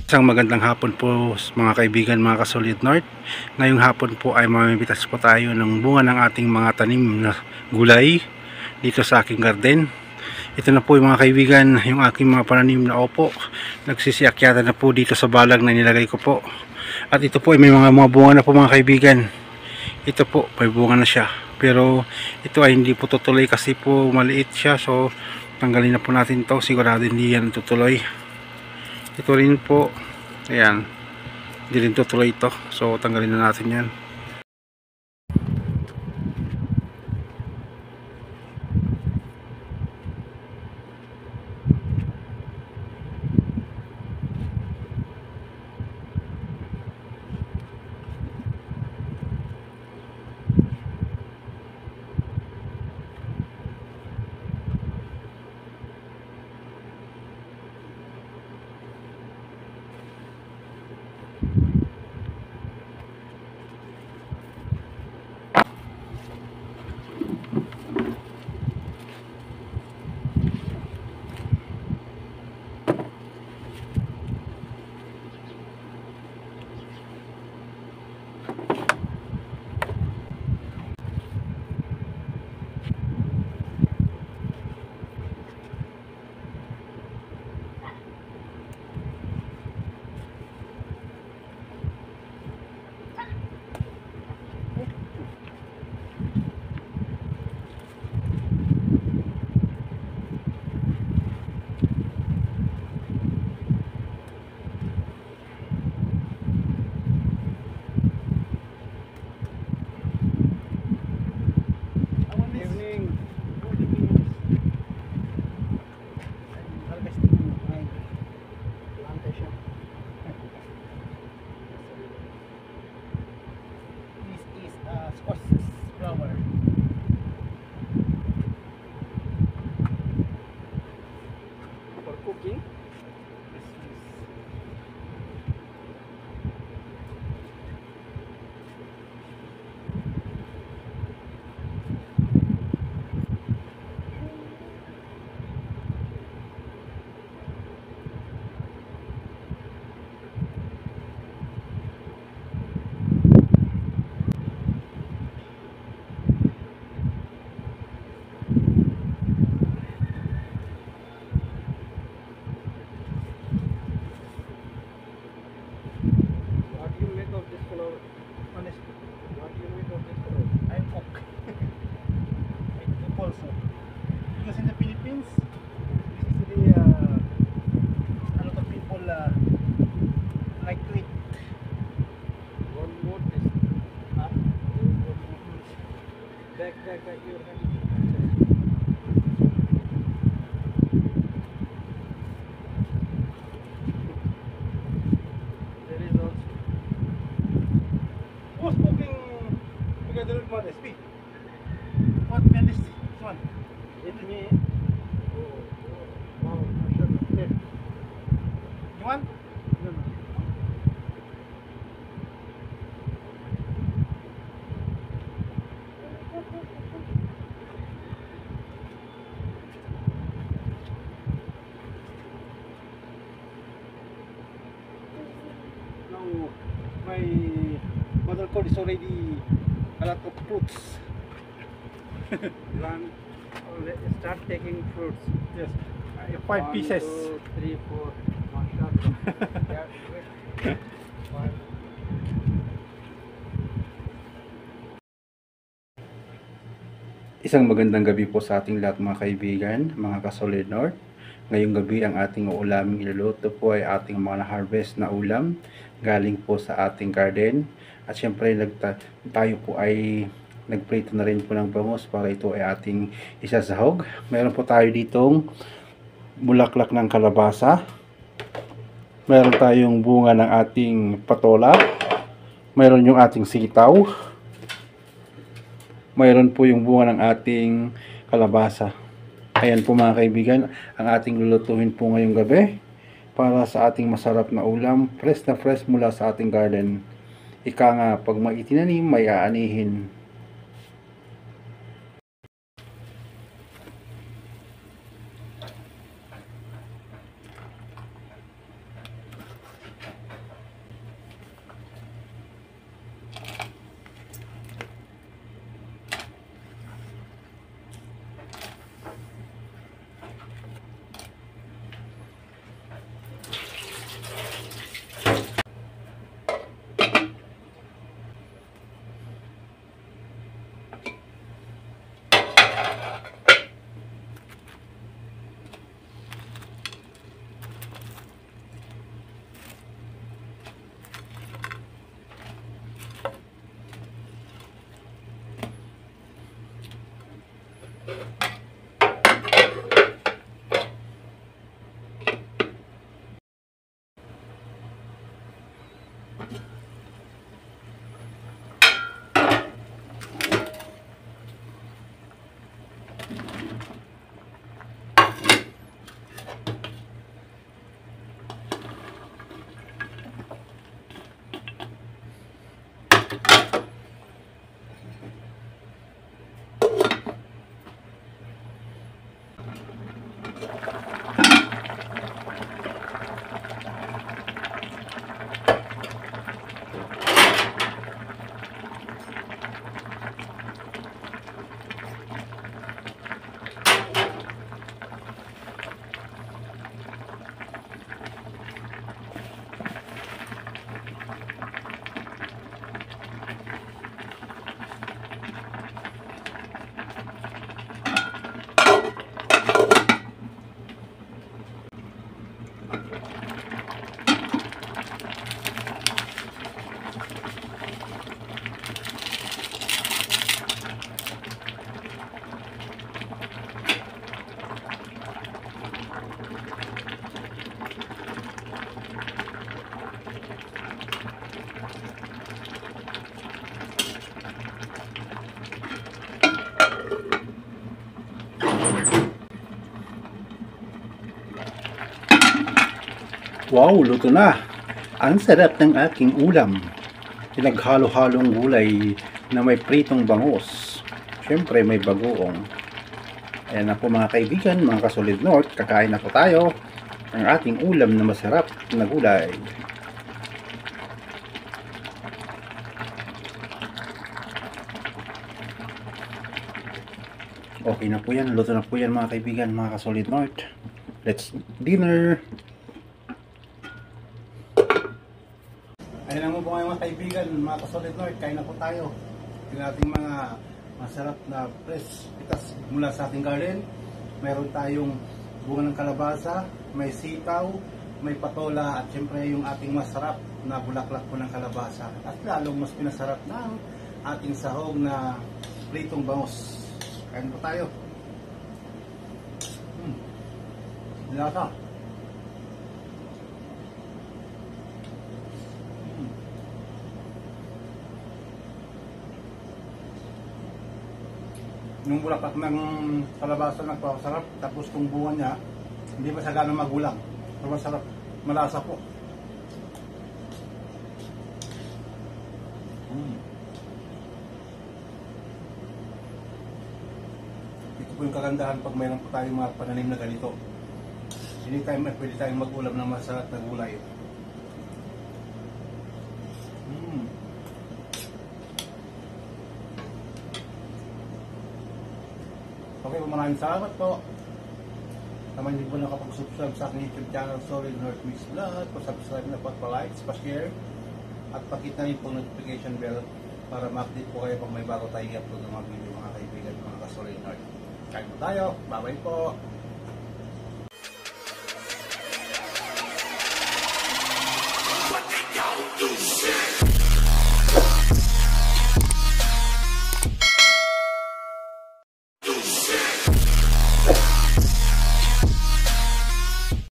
Isang magandang hapon po mga kaibigan, mga kasolid North. Ngayong hapon po ay mamimitas po tayo ng bunga ng ating mga tanim na gulay dito sa aking garden. Ito na po yung mga kaibigan, yung aking mga pananim na opo. Nagsisiakyatan na po dito sa balag na nilagay ko po. At ito po ay may mga bunga na po mga kaibigan. Ito po, may bunga na siya. Pero ito ay hindi po tutuloy kasi po maliit siya. So tanggalin na po natin ito. Sigurado hindi yan tutuloy. Ito rin po, ayan, hindi rin tutuloy ito, so tanggalin na natin yan. My mother cord is already a lot of fruits. Start taking fruits. Yes, 5 pieces. 1, 2, 3, 4. Mashallah. Isang magandang gabi po sa ating lahat mga kaibigan, mga kasolid North. Ngayong gabi ang ating uulaming iluluto po ay ating mga na-harvest na ulam galing po sa ating garden. At syempre tayo po ay nagprito na rin po ng bangus para ito ay ating isasahog. Meron po tayo ditong bulaklak ng kalabasa. Meron tayong bunga ng ating patola. Meron yung ating sitaw. Mayroon po yung bunga ng ating kalabasa. Ayan po mga kaibigan, ang ating lulutuin po ngayong gabi para sa ating masarap na ulam, fresh na fresh mula sa ating garden. Ika nga, pag may itinanim, may aanihin. Wow, luto na! Ang sarap ng aking ulam. Pinaghalo-halong gulay na may pritong bangus. Siyempre may bagoong. Ayan na po mga kaibigan, mga kasolid North, kakain na po tayo ng ating ulam na masarap na gulay. Okay na po yan, luto na po yan mga kaibigan, mga kasolid North. Let's dinner! Ayan na po mga kaibigan, mga kasolid North, kain na po tayo. Yung ating mga masarap na fresh pitas mula sa ating garden. Meron tayong bunga ng kalabasa, may sitaw, may patola, at syempre yung ating masarap na bulaklak po ng kalabasa. At lalong mas pinasarap ng ating sahog na pritong bangus. Kain po tayo. Lasa. Yung bulaklak ng kalabasa nagpapasarap, tapos kung bunga niya hindi pa siya gano'ng magulang, pero masarap, malasa po. Ito po yung kagandahan pag mayroon po tayong mga pananim na ganito. Anytime pwede tayong mag-ulam ng masarap na gulay. Okay, maraming salamat po. Naman hindi po nakapag-subscribe sa aking YouTube channel, Solid North Mix Vlog. Pa-subscribe na po at pa-like, pa-share. At pakita rin po notification bell para ma-update po kayo pag may bago tayong upload ng mga video, mga kaibigan, mga ka-Solid North. Kain po tayo. Bye-bye po.